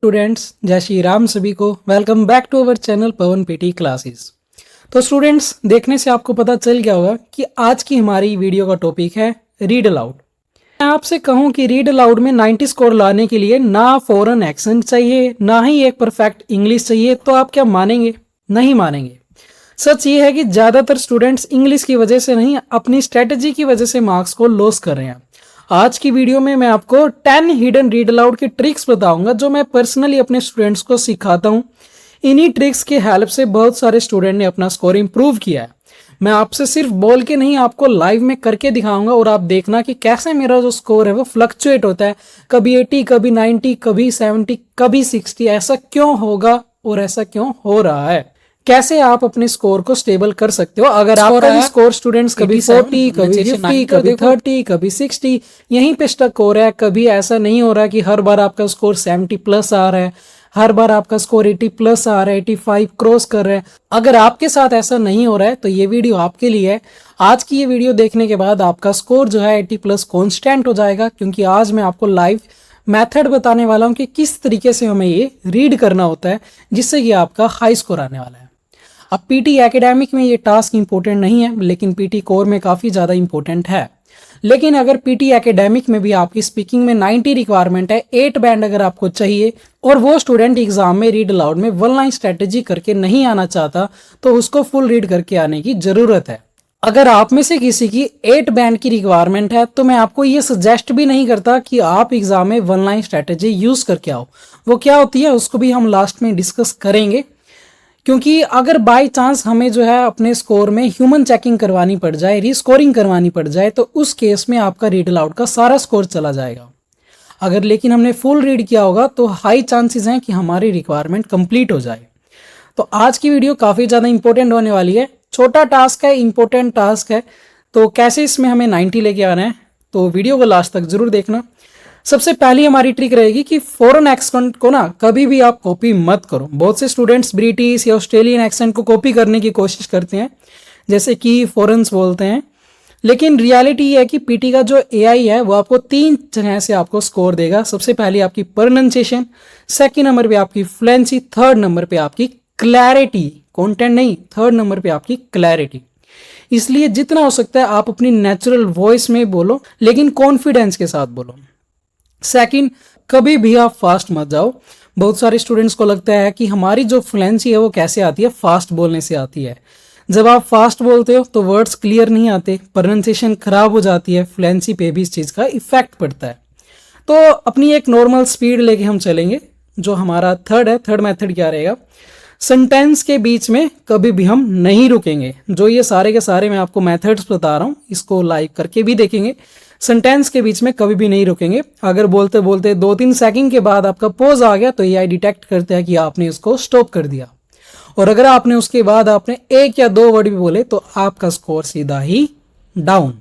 Students, जय श्री राम सभी को। Welcome back to our channel Pawan PT classes. तो स्टूडेंट्स, देखने से आपको पता चल गया होगा कि आज की हमारी वीडियो का टॉपिक है रीड अलाउड। मैं आपसे कहूं कि रीड अलाउड में 90 स्कोर लाने के लिए ना फॉरेन एक्सेंट चाहिए, ना ही एक परफेक्ट इंग्लिश चाहिए, तो आप क्या मानेंगे? नहीं मानेंगे। सच ये है कि ज़्यादातर स्टूडेंट्स इंग्लिश की वजह से नहीं, अपनी स्ट्रेटजी की वजह से मार्क्स को लॉस कर रहे हैं। आज की वीडियो में मैं आपको 10 हिडन रीड अलाउड की ट्रिक्स बताऊंगा जो मैं पर्सनली अपने स्टूडेंट्स को सिखाता हूं। इन्हीं ट्रिक्स के हेल्प से बहुत सारे स्टूडेंट ने अपना स्कोर इंप्रूव किया है। मैं आपसे सिर्फ बोल के नहीं, आपको लाइव में करके दिखाऊंगा और आप देखना कि कैसे मेरा जो स्कोर है वो फ्लक्चुएट होता है। कभी 80, कभी 90, कभी 70, कभी 60। ऐसा क्यों होगा और ऐसा क्यों हो रहा है? कैसे आप अपने स्कोर को स्टेबल कर सकते हो? अगर आपका भी स्कोर स्टूडेंट्स कभी 40, कभी 50, कभी 30, कभी 60 यहीं पे स्टक हो रहा है, कभी ऐसा नहीं हो रहा कि हर बार आपका स्कोर 70 प्लस आ रहा है, हर बार आपका स्कोर 80 प्लस आ रहा है, 85 क्रॉस कर रहा है। अगर आपके साथ ऐसा नहीं हो रहा है तो ये वीडियो आपके लिए है। आज की ये वीडियो देखने के बाद आपका स्कोर जो है 80 प्लस कॉन्स्टेंट हो जाएगा, क्योंकि आज मैं आपको लाइव मेथड बताने वाला हूं कि किस तरीके से हमें ये रीड करना होता है जिससे कि आपका हाई स्कोर आने वाला है। अब पीटी एकेडमिक में ये टास्क इंपॉर्टेंट नहीं है, लेकिन पीटी कोर में काफ़ी ज़्यादा इंपॉर्टेंट है। लेकिन अगर पीटी एकेडमिक में भी आपकी स्पीकिंग में 90 रिक्वायरमेंट है, 8 बैंड अगर आपको चाहिए और वो स्टूडेंट एग्जाम में रीड अलाउड में वन लाइन स्ट्रेटेजी करके नहीं आना चाहता, तो उसको फुल रीड करके आने की ज़रूरत है। अगर आप में से किसी की 8 बैंड की रिक्वायरमेंट है तो मैं आपको ये सजेस्ट भी नहीं करता कि आप एग्जाम में वन लाइन स्ट्रेटेजी यूज़ करके आओ। वो क्या होती है उसको भी हम लास्ट में डिस्कस करेंगे, क्योंकि अगर बाय चांस हमें जो है अपने स्कोर में ह्यूमन चेकिंग करवानी पड़ जाए, रीस्कोरिंग करवानी पड़ जाए, तो उस केस में आपका रीड अलाउड का सारा स्कोर चला जाएगा। अगर लेकिन हमने फुल रीड किया होगा तो हाई चांसेस हैं कि हमारी रिक्वायरमेंट कंप्लीट हो जाए। तो आज की वीडियो काफ़ी ज़्यादा इंपॉर्टेंट होने वाली है। छोटा टास्क है, इंपॉर्टेंट टास्क है। तो कैसे इसमें हमें 90 लेके आना है, तो वीडियो को लास्ट तक जरूर देखना। सबसे पहली हमारी ट्रिक रहेगी कि फॉरेन एक्सेंट को ना कभी भी आप कॉपी मत करो। बहुत से स्टूडेंट्स ब्रिटिश या ऑस्ट्रेलियन एक्सेंट को कॉपी करने की कोशिश करते हैं, जैसे कि फॉरेन्स बोलते हैं। लेकिन रियलिटी ये है कि पीटी का जो एआई है वो आपको 3 जगह से आपको स्कोर देगा। सबसे पहले आपकी प्रोनाउंसिएशन, सेकंड नंबर पे आपकी फ्लुएंसी, थर्ड नंबर पे आपकी क्लैरिटी। कंटेंट नहीं, थर्ड नंबर पे आपकी क्लैरिटी। इसलिए जितना हो सकता है आप अपनी नेचुरल वॉइस में बोलो, लेकिन कॉन्फिडेंस के साथ बोलो। सेकंड, कभी भी आप फास्ट मत जाओ। बहुत सारे स्टूडेंट्स को लगता है कि हमारी जो फ्लुएंसी है वो कैसे आती है, फास्ट बोलने से आती है। जब आप फास्ट बोलते हो तो वर्ड्स क्लियर नहीं आते, प्रोनाउंसिएशन खराब हो जाती है, फ्लुएंसी पे भी इस चीज़ का इफेक्ट पड़ता है। तो अपनी एक नॉर्मल स्पीड लेके हम चलेंगे। जो हमारा थर्ड मेथड क्या रहेगा, सेंटेंस के बीच में कभी भी हम नहीं रुकेंगे। जो ये सारे के सारे मैं आपको मेथड्स बता रहा हूँ, इसको लाइव करके भी देखेंगे। सेंटेंस के बीच में कभी भी नहीं रुकेंगे। अगर बोलते बोलते 2-3 सेकंड के बाद आपका पॉज आ गया तो एआई डिटेक्ट करता है कि आपने इसको स्टॉप कर दिया। और अगर आपने उसके बाद आपने 1 या 2 वर्ड भी बोले तो आपका स्कोर सीधा ही डाउन।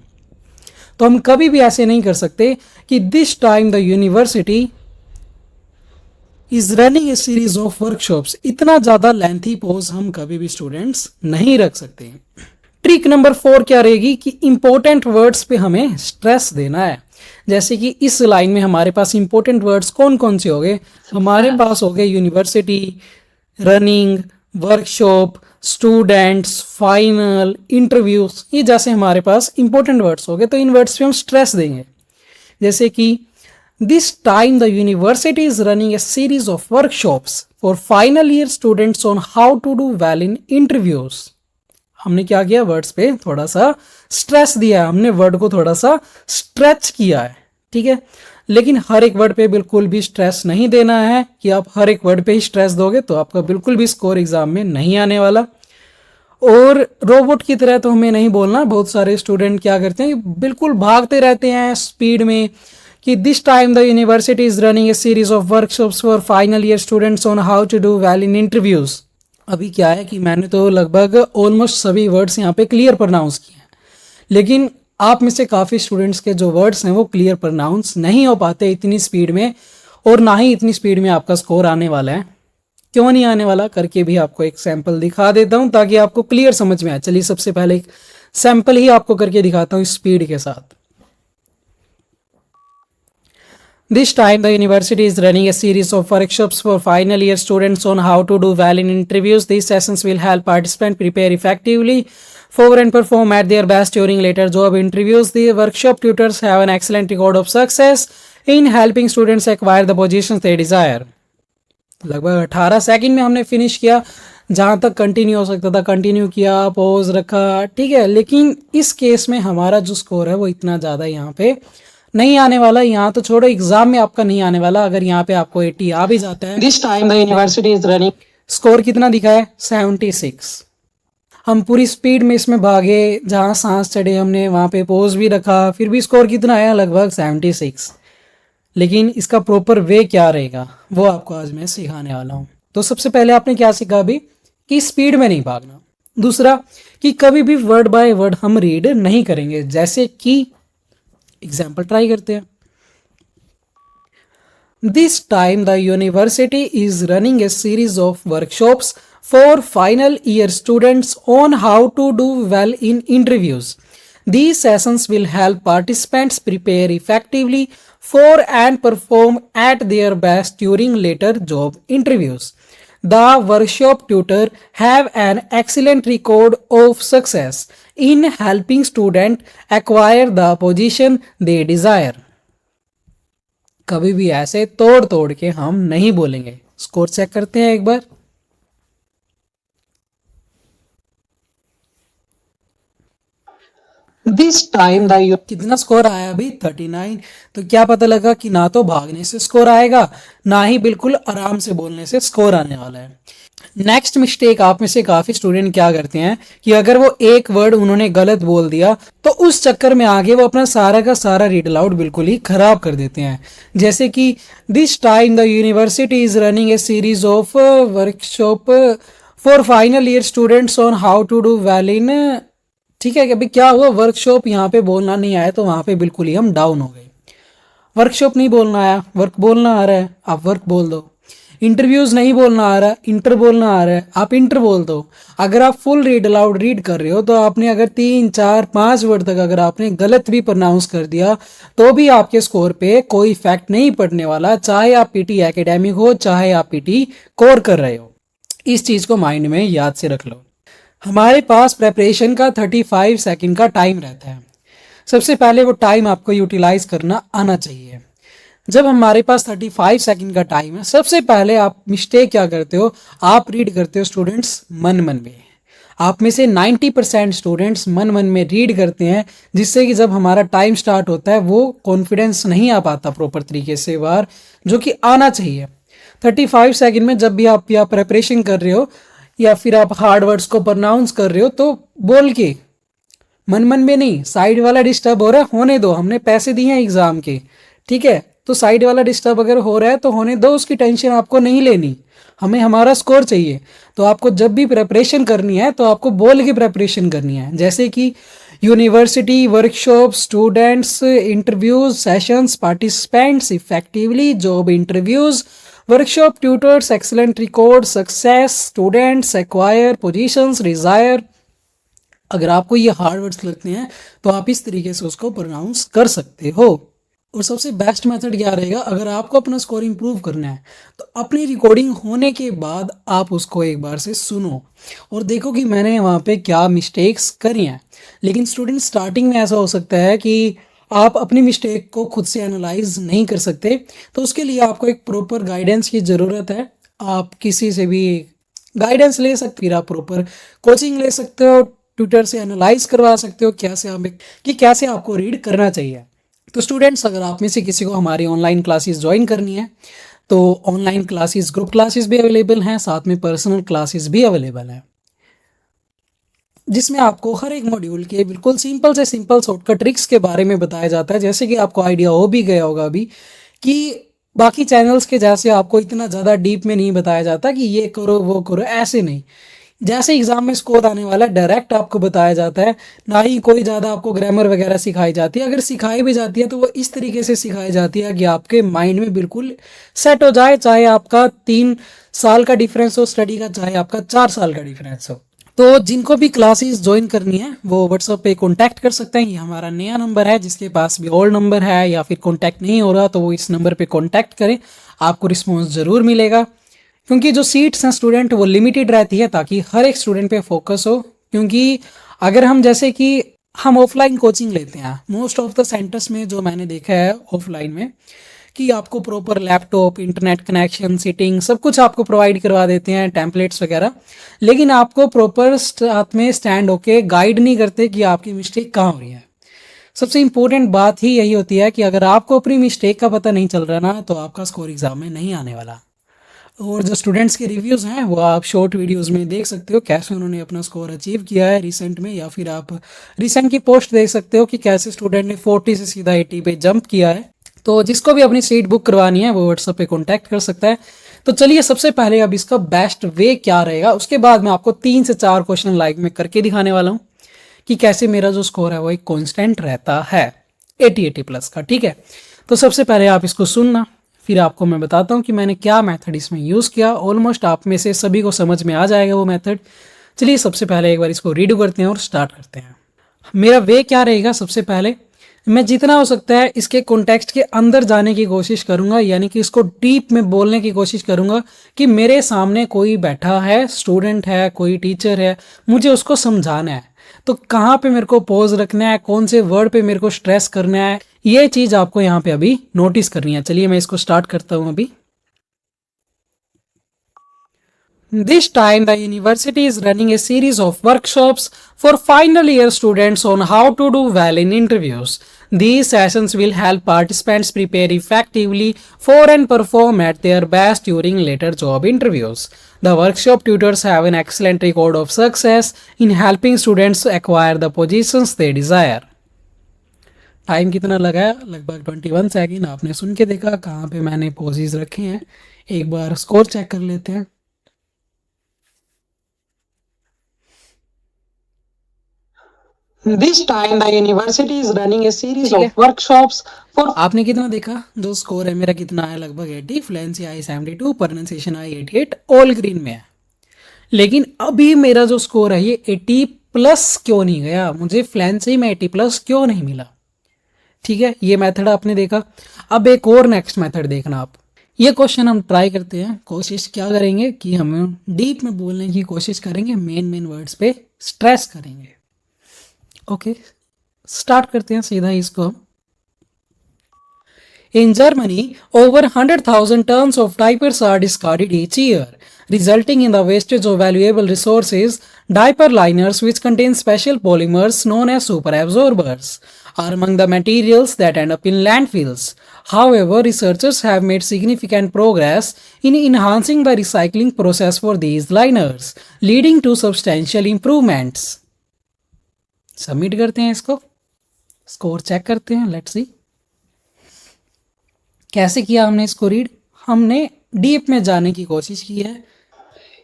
तो हम कभी भी ऐसे नहीं कर सकते कि this time the university is running a series of workshops. इतना ज्यादा लेंथी पॉज हम कभी भी स्टूडेंट्स नहीं रख सकते। ट्रिक नंबर 4 क्या रहेगी कि इंपॉर्टेंट वर्ड्स पे हमें स्ट्रेस देना है। जैसे कि इस लाइन में हमारे पास इंपॉर्टेंट वर्ड्स कौन कौन से हो गए? हमारे पास हो गए university, running, workshop, students, final, interviews. ये जैसे हमारे पास इंपॉर्टेंट वर्ड्स हो गए, तो इन वर्ड्स पे हम स्ट्रेस देंगे। जैसे कि this time the university is running a series of workshops for final year students on how to do well in interviews. हमने क्या किया, वर्ड्स पे थोड़ा सा स्ट्रेस दिया है, हमने वर्ड को थोड़ा सा स्ट्रेच किया है, ठीक है। लेकिन हर एक वर्ड पे बिल्कुल भी स्ट्रेस नहीं देना है कि आप हर एक वर्ड पे ही स्ट्रेस दोगे तो आपका बिल्कुल भी स्कोर एग्जाम में नहीं आने वाला। और रोबोट की तरह तो हमें नहीं बोलना। बहुत सारे स्टूडेंट क्या करते हैं, बिल्कुल भागते रहते हैं स्पीड में कि this time the university is running a series of workshops for final year students on how to do well in interviews. अभी क्या है कि मैंने तो लगभग ऑलमोस्ट सभी वर्ड्स यहाँ पे क्लियर प्रोनाउंस किए हैं, लेकिन आप में से काफ़ी स्टूडेंट्स के जो वर्ड्स हैं वो क्लियर प्रोनाउंस नहीं हो पाते इतनी स्पीड में, और ना ही इतनी स्पीड में आपका स्कोर आने वाला है। क्यों नहीं आने वाला करके भी आपको एक सैंपल दिखा देता हूँ ताकि आपको क्लियर समझ में आए। चलिए सबसे पहले एक सैंपल ही आपको करके दिखाता हूँ स्पीड के साथ। This time, the university is running a series of workshops for final year students on how to do well in interviews. These sessions will help participants prepare effectively for and perform at their best during later job interviews. The workshop tutors have an excellent record of success in helping students acquire the positions they desire. लगभग 18 second में हमने finish किया, जहाँ तक continue हो सकता था continue किया, पॉज रखा, ठीक है। लेकिन इस केस में हमारा जो स्कोर है वो इतना ज़्यादा यहाँ पे नहीं आने वाला। यहाँ तो छोड़ो, एग्जाम में आपका नहीं आने वाला। अगर यहाँ पे आपको 80 आ भी जाता है, this time the university is running, score कितना दिखा है 76। हम पूरी स्पीड में इसमें भागे, जहाँ सांस चढ़े हमने वहाँ पे पोज भी रखा, फिर भी स्कोर कितना आया, लगभग 76। लेकिन इसका प्रॉपर वे क्या रहेगा वो आपको आज मैं सिखाने वाला हूँ। तो सबसे पहले आपने क्या सीखा अभी, कि स्पीड में नहीं भागना। दूसरा, कि कभी भी वर्ड बाय वर्ड हम रीड नहीं करेंगे। जैसे कि एग्जाम्पल ट्राई करते हैं। This time the university is running a series of workshops for final year students on how to do well in interviews. These sessions will help participants prepare effectively for and perform at their best during later job interviews. The workshop tutor have an excellent record of success in helping students acquire the position they desire. कभी भी ऐसे तोड़ तोड़ के हम नहीं बोलेंगे। Score check करते हैं एक बार। दिस टाइम द कितना स्कोर आया अभी 39। तो क्या पता लगा कि ना तो भागने से स्कोर आएगा, ना ही बिल्कुल आराम से बोलने से स्कोर आने वाला है। नेक्स्ट मिस्टेक आप में से काफी स्टूडेंट क्या करते हैं कि अगर वो एक वर्ड उन्होंने गलत बोल दिया तो उस चक्कर में आगे वो अपना सारा का सारा रीड अलाउड बिल्कुल ही खराब कर देते हैं। जैसे कि this time the university is running a series of workshop for final year students on how to do well in, ठीक है। अभी क्या हुआ, वर्कशॉप यहाँ पे बोलना नहीं आया तो वहां पे बिल्कुल ही हम डाउन हो गए। वर्कशॉप नहीं बोलना आया, वर्क बोलना आ रहा है, आप वर्क बोल दो। इंटरव्यूज नहीं बोलना आ रहा, इंटर बोलना आ रहा है, आप इंटर बोल दो। अगर आप फुल रीड अलाउड रीड कर रहे हो तो आपने अगर 3, 4, 5 वर्ड तक अगर आपने गलत भी प्रोनाउंस कर दिया तो भी आपके स्कोर पे कोई इफेक्ट नहीं पड़ने वाला, चाहे आप पीटी एकेडमिक हो चाहे आप पीटी कोर कर रहे हो। इस चीज को माइंड में याद से रख लो। हमारे पास प्रेपरेशन का 35 सेकंड का टाइम रहता है। सबसे पहले वो टाइम आपको यूटिलाइज करना आना चाहिए। जब हमारे पास 35 सेकंड का टाइम है, सबसे पहले आप मिस्टेक क्या करते हो, आप रीड करते हो स्टूडेंट्स मन मन में। आप में से 90% स्टूडेंट्स मन मन में रीड करते हैं, जिससे कि जब हमारा टाइम स्टार्ट होता है वो कॉन्फिडेंस नहीं आ पाता प्रॉपर तरीके से बाहर, जो कि आना चाहिए। 35 सेकंड में जब भी आप या प्रेपरेशन कर रहे हो या फिर आप हार्ड वर्ड्स को प्रोनाउंस कर रहे हो तो बोल के, मन मन में नहीं। साइड वाला डिस्टर्ब हो रहा है, होने दो, हमने पैसे दिए हैं एग्जाम के, ठीक है। तो साइड वाला डिस्टर्ब अगर हो रहा है तो होने दो, उसकी टेंशन आपको नहीं लेनी। हमें हमारा स्कोर चाहिए। तो आपको जब भी प्रेपरेशन करनी है तो आपको बोल के प्रेपरेशन करनी है। जैसे कि university workshop students interviews sessions participants effectively job interviews workshop tutors excellent record success students acquire positions desire. अगर आपको ये हार्ड वर्ड्स लगते हैं तो आप इस तरीके से उसको प्रोनाउंस कर सकते हो। और सबसे बेस्ट मेथड क्या रहेगा, अगर आपको अपना स्कोर इंप्रूव करना है तो अपनी रिकॉर्डिंग होने के बाद आप उसको एक बार से सुनो और देखो कि मैंने वहाँ पे क्या मिस्टेक्स करी हैं। लेकिन स्टूडेंट स्टार्टिंग में ऐसा हो सकता है कि आप अपनी मिस्टेक को खुद से एनालाइज नहीं कर सकते, तो उसके लिए आपको एक प्रॉपर गाइडेंस की ज़रूरत है। आप किसी से भी गाइडेंस ले सकते, फिर आप प्रॉपर कोचिंग ले सकते हो, ट्यूटर से एनालाइज करवा सकते हो कैसे हमें कि कैसे आपको रीड करना चाहिए। तो स्टूडेंट्स, अगर आप में से किसी को हमारी ऑनलाइन क्लासेस ज्वाइन करनी है तो ऑनलाइन क्लासेस ग्रुप क्लासेस भी अवेलेबल हैं, साथ में पर्सनल क्लासेस भी अवेलेबल हैं, जिसमें आपको हर एक मॉड्यूल के बिल्कुल सिंपल से सिंपल शॉर्टकट ट्रिक्स के बारे में बताया जाता है। जैसे कि आपको आइडिया हो भी गया होगा अभी कि बाकी चैनल्स के जैसे आपको इतना ज़्यादा डीप में नहीं बताया जाता कि ये करो वो करो, ऐसे नहीं। जैसे एग्जाम में स्कोर आने वाला डायरेक्ट आपको बताया जाता है, ना ही कोई ज़्यादा आपको ग्रामर वगैरह सिखाई जाती है। अगर सिखाई भी जाती है तो वो इस तरीके से सिखाई जाती है कि आपके माइंड में बिल्कुल सेट हो जाए, चाहे आपका 3 साल का डिफरेंस हो स्टडी का, चाहे आपका 4 साल का डिफरेंस हो। तो जिनको भी क्लासेस ज्वाइन करनी है वो व्हाट्सएप पे कांटेक्ट कर सकते हैं। ये हमारा नया नंबर है, जिसके पास भी ओल्ड नंबर है या फिर कांटेक्ट नहीं हो रहा तो वो इस नंबर पे कांटेक्ट करें, आपको रिस्पॉन्स ज़रूर मिलेगा। क्योंकि जो सीट्स हैं स्टूडेंट वो लिमिटेड रहती है, ताकि हर एक स्टूडेंट पे फोकस हो। क्योंकि अगर हम जैसे कि हम ऑफलाइन कोचिंग लेते हैं, मोस्ट ऑफ द सेंटर्स में जो मैंने देखा है ऑफलाइन में, कि आपको proper laptop, internet connection, seating सब कुछ आपको प्रोवाइड करवा देते हैं, टेम्पलेट्स वगैरह, लेकिन आपको प्रॉपर साथ में स्टैंड होके गाइड नहीं करते कि आपकी मिस्टेक कहाँ हो रही है। सबसे इम्पोर्टेंट बात ही यही होती है कि अगर आपको अपनी मिस्टेक का पता नहीं चल रहा ना, तो आपका स्कोर एग्जाम में नहीं आने वाला। और जो स्टूडेंट्स के रिव्यूज़ हैं वो आप शॉर्ट वीडियोस में देख सकते हो, कैसे उन्होंने अपना स्कोर अचीव किया है रिसेंट में, या फिर आप रिसेंट की पोस्ट देख सकते हो कि कैसे स्टूडेंट ने 40 से सीधा 80 पे जंप किया है। तो जिसको भी अपनी सीट बुक करवानी है वो व्हाट्सएप पे कॉन्टैक्ट कर सकता है। तो चलिए सबसे पहले अब इसका बेस्ट वे क्या रहेगा, उसके बाद मैं आपको 3 से 4 क्वेश्चन लाइव में करके दिखाने वाला हूँ कि कैसे मेरा जो स्कोर है वो एक कांस्टेंट रहता है 80 प्लस का। ठीक है, तो सबसे पहले आप इसको सुनना, फिर आपको मैं बताता हूँ कि मैंने क्या मेथड इसमें यूज़ किया। ऑलमोस्ट आप में से सभी को समझ में आ जाएगा वो मेथड। चलिए सबसे पहले एक बार इसको रीड करते हैं और स्टार्ट करते हैं। मेरा वे क्या रहेगा, सबसे पहले मैं जितना हो सकता है इसके कॉन्टेक्स्ट के अंदर जाने की कोशिश करूंगा, यानी कि इसको डीप में बोलने की कोशिश करूंगा कि मेरे सामने कोई बैठा है, स्टूडेंट है, कोई टीचर है, मुझे उसको समझाना है। तो कहाँ पे मेरे को पॉज रखना है, कौन से वर्ड पे मेरे को स्ट्रेस करना है, ये चीज़ आपको यहाँ पे अभी नोटिस करनी है। चलिए मैं इसको स्टार्ट करता हूँ अभी। This time, the university is running a series of workshops for final year students on how to do well in interviews. These sessions will help participants prepare effectively for and perform at their best during later job interviews. The workshop tutors have an excellent record of success in helping students acquire the positions they desire. Time कितना लगा है? लगभग 21 second. आपने सुन के देखा कहाँ पे मैंने पोजेस रखे हैं। एक बार स्कोर चेक कर लेते हैं। This time the university is running a series of workshops for। आपने कितना देखा? जो स्कोर है मेरा कितना है? लगभग 80, फ्लुएंसी आई 72, प्रोनाउंसिएशन आई 88, ऑल ग्रीन में है। लेकिन अभी मेरा जो स्कोर है ये 80 प्लस क्यों नहीं गया? मुझे फ्लुएंसी में 80 प्लस क्यों नहीं मिला? ठीक है, ये मेथड आपने देखा। अब एक और नेक्स्ट मेथड देखना आप। ये क्वेश्चन हम ट्राई करते हैं। कोशिश क्या करेंगे कि हम डीप में बोलने की कोशिश करेंगे, मेन वर्ड्स पे स्ट्रेस करेंगे। ओके, स्टार्ट करते हैं सीधा इसको हम। In Germany, over 100,000 tons of diapers are discarded each year, resulting in the wastage of valuable resources. Diaper liners, which contain special polymers known as superabsorbers, are among the materials that end up in landfills. However, researchers have made significant progress in enhancing the recycling process for these liners, leading to substantial improvements. Submit करते हैं इसको, score check करते हैं। Let's see कैसे किया हमने इसको read. हमने डीप में जाने की कोशिश की है।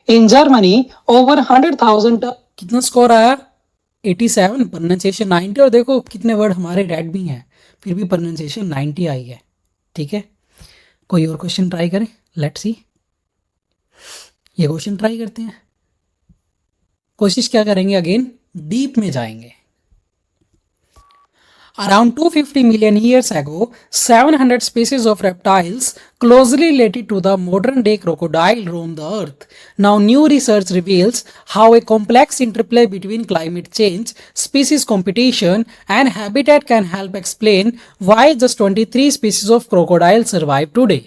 इन जर्मनी ओवर 100,000, कितना स्कोर आया? 87, प्रोनाउंसिएशन 90, और देखो कितने वर्ड हमारे रेड भी हैं, फिर भी प्रोनाउंसिएशन 90 आई है। ठीक है, कोई और क्वेश्चन ट्राई करें। लेट्स सी, ये क्वेश्चन ट्राई करते हैं। कोशिश क्या करेंगे? अगेन डीप में जाएंगे। Around 250 million years ago, 700 species of reptiles closely related to the modern day crocodile roamed the earth. Now, new research reveals how a complex interplay between climate change, species competition, and habitat can help explain why just 23 species of crocodile survive today.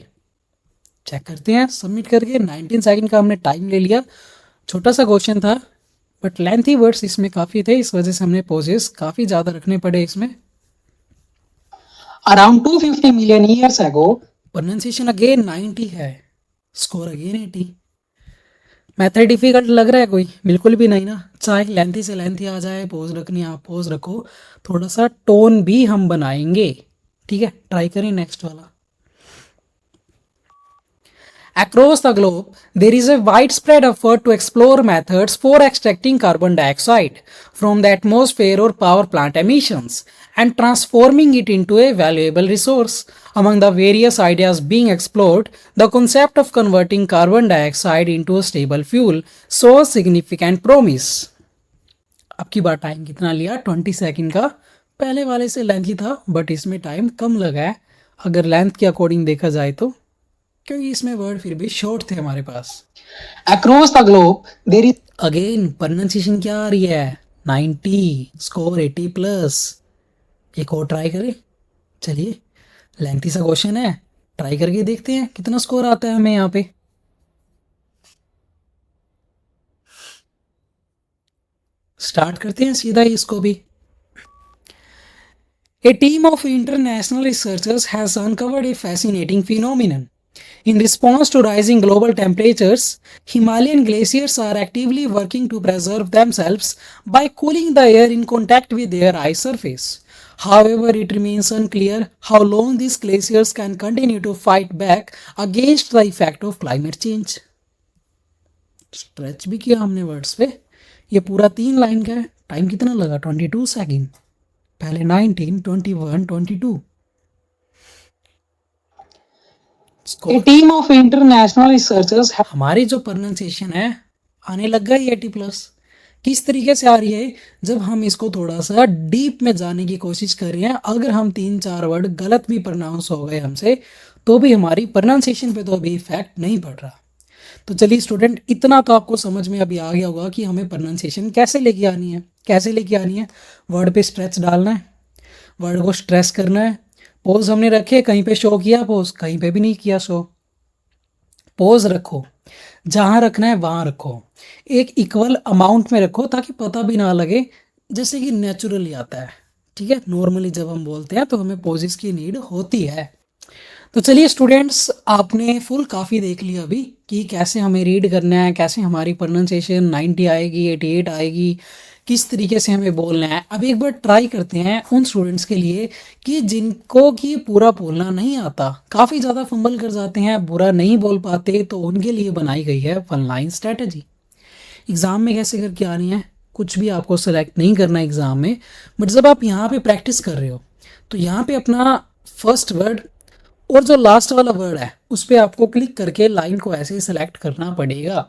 Check करते हैं submit करके। 19 second का हमने time ले लिया। छोटा सा question था बट लेंथी वर्ड्स इसमें काफ़ी थे, इस वजह से हमने पोजेस काफ़ी ज़्यादा रखने पड़े इसमें। Around 250 million years ago, pronunciation again 90 है, स्कोर अगेन 80। मेथड डिफिकल्ट लग रहा है कोई? बिल्कुल भी नहीं ना। चाहे लेंथी से लेंथी आ जाए, पोज रखनी आप पोज रखो, थोड़ा सा टोन भी हम बनाएंगे। ठीक है, ट्राई करें नेक्स्ट वाला। Across the globe, there is a widespread effort to explore methods for extracting carbon dioxide from the atmosphere or power plant emissions and transforming it into a valuable resource. Among the various ideas being explored, the concept of converting carbon dioxide into a stable fuel shows significant promise. अब की बार time कितना लिया, 20 second का। पहले वाले से length ही था but इसमें टाइम कम लगा है अगर लेंथ के अकॉर्डिंग देखा जाए तो, क्योंकि इसमें वर्ड फिर भी शॉर्ट थे हमारे पास। Across the globe there is, again pronunciation क्या आ रही है, 90, स्कोर 80 प्लस। एक और ट्राई करें, चलिए लेंथी सा क्वेश्चन है, ट्राई करके देखते हैं कितना स्कोर आता है हमें यहाँ पे। स्टार्ट करते हैं सीधा ही इसको भी। A team of international researchers has uncovered a fascinating phenomenon. In response to rising global temperatures, Himalayan glaciers are actively working to preserve themselves by cooling the air in contact with their ice surface. However, it remains unclear how long these glaciers can continue to fight back against the effect of climate change. Stretch भी किया हमने words पे। ये पूरा 3 line का है, time कितना लगा, 22 सेकेंड। पहले 19, 21, 22। A team of international researchers, हमारी जो प्रोनाउंसिएशन है आने लग गई 80 प्लस। किस तरीके से आ रही है, जब हम इसको थोड़ा सा डीप में जाने की कोशिश कर रहे हैं, अगर हम 3-4 वर्ड गलत भी प्रोनाउंस हो गए हमसे तो भी हमारी प्रोनाउंसिएशन पे तो अभी इफेक्ट नहीं पड़ रहा। तो चलिए स्टूडेंट, इतना तो आपको समझ में अभी आ गया होगा कि हमें प्रोनाउंसिएशन कैसे लेके आनी है। कैसे लेके आनी है, वर्ड पे स्ट्रेच डालना है, वर्ड को स्ट्रेस करना है। पोज हमने रखे, कहीं पे शो किया पोज, कहीं पे भी नहीं किया शो। पोज रखो, जहाँ रखना है वहाँ रखो, एक इक्वल अमाउंट में रखो ताकि पता भी ना लगे, जैसे कि नेचुरली आता है। ठीक है, नॉर्मली जब हम बोलते हैं तो हमें पोजेस की नीड होती है। तो चलिए स्टूडेंट्स, आपने फुल काफ़ी देख लिया अभी कि कैसे हमें रीड करना है, कैसे हमारी प्रोनाउंसिएशन 90 आएगी, 88 आएगी, किस तरीके से हमें बोलना है। अब एक बार ट्राई करते हैं उन स्टूडेंट्स के लिए कि जिनको कि पूरा बोलना नहीं आता, काफ़ी ज़्यादा फंबल कर जाते हैं, बुरा नहीं बोल पाते, तो उनके लिए बनाई गई है 1 लाइन स्ट्रैटेजी। एग्ज़ाम में कैसे करके आनी है, कुछ भी आपको सेलेक्ट नहीं करना एग्ज़ाम में, बट जब आप यहाँ पे प्रैक्टिस कर रहे हो तो यहाँ पे अपना फर्स्ट वर्ड और जो लास्ट वाला वर्ड है उस पर आपको क्लिक करके लाइन को ऐसे ही सेलेक्ट करना पड़ेगा।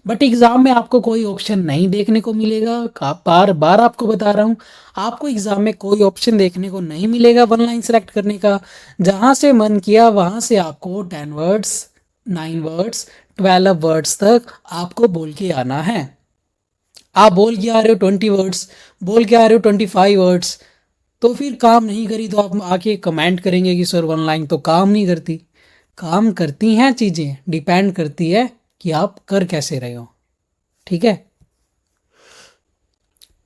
बट एग्ज़ाम में आपको कोई ऑप्शन नहीं देखने को मिलेगा। बार बार आपको बता रहा हूँ, आपको एग्ज़ाम में कोई ऑप्शन देखने को नहीं मिलेगा 1 लाइन सेलेक्ट करने का। जहाँ से मन किया वहाँ से आपको 10 वर्ड्स, 9 वर्ड्स, 12 वर्ड्स तक आपको बोल के आना है। आप बोल के आ रहे हो 20 वर्ड्स, बोल के आ रहे हो 25 वर्ड्स, तो फिर काम नहीं करी तो आप आके कमेंट करेंगे कि सर 1 लाइन तो काम नहीं करती। काम करती हैं चीज़ें, डिपेंड करती है कि आप कर कैसे रहे हो। ठीक है,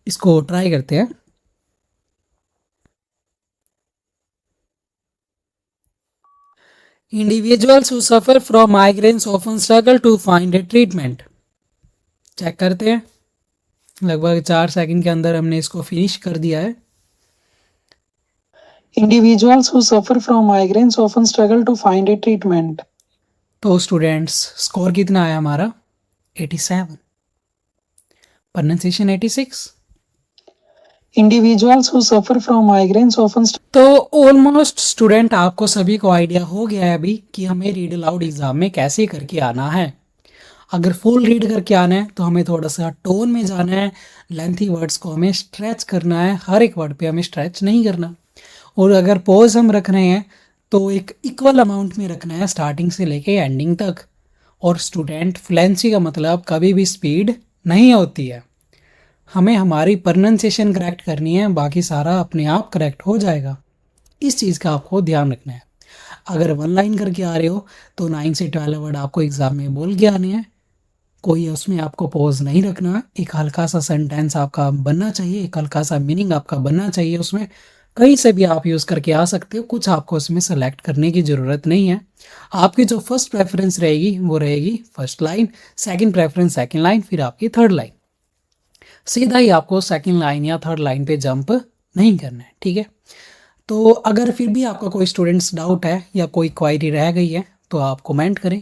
इसको ट्राई करते हैं। Individuals who suffer from migraines often struggle to find a treatment. Check करते हैं, लगभग 4 सेकंड के अंदर हमने इसको फिनिश कर दिया है। Individuals who suffer from migraines often struggle to find a treatment. तो स्टूडेंट्स, स्कोर कितना आया हमारा, 87, pronunciation 86। Individuals who suffer from migraines often, तो ऑलमोस्ट स्टूडेंट आपको सभी को आइडिया हो गया है अभी कि हमें रीड अलाउड एग्जाम में कैसे करके आना है। अगर फुल रीड करके आना है तो हमें थोड़ा सा टोन में जाना है, लेंथी वर्ड्स को हमें स्ट्रेच करना है, हर एक वर्ड पे हमें स्ट्रेच नहीं करना। और अगर पॉज हम रख रहे हैं तो एक इक्वल अमाउंट में रखना है स्टार्टिंग से लेके एंडिंग तक। और स्टूडेंट, फ्लुएंसी का मतलब कभी भी स्पीड नहीं होती है, हमें हमारी प्रोनाउंसिएशन करेक्ट करनी है, बाकी सारा अपने आप करेक्ट हो जाएगा। इस चीज़ का आपको ध्यान रखना है। अगर 1 लाइन करके आ रहे हो तो 9 से 12 वर्ड आपको एग्ज़ाम में बोल के आने हैं, कोई उसमें आपको पॉज नहीं रखना। एक हल्का सा सेंटेंस आपका बनना चाहिए, एक हल्का सा मीनिंग आपका बनना चाहिए, उसमें कहीं से भी आप यूज़ करके आ सकते हो, कुछ आपको उसमें सेलेक्ट करने की ज़रूरत नहीं है। आपकी जो फर्स्ट प्रेफरेंस रहेगी वो रहेगी first line, second preference second line, फिर आपकी थर्ड लाइन। सीधा ही आपको सेकंड लाइन या थर्ड लाइन पे जंप नहीं करना है। ठीक है, तो अगर फिर भी आपका कोई स्टूडेंट्स डाउट है या कोई क्वायरी रह गई है तो आप कमेंट करें।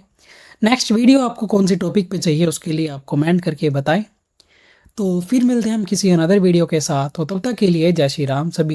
नेक्स्ट वीडियो आपको कौन सी टॉपिक पे चाहिए उसके लिए आप कमेंट करके बताएं। तो फिर मिलते हैं हम किसी अनदर वीडियो के साथ, तो तब तक के लिए जय श्री राम सभी।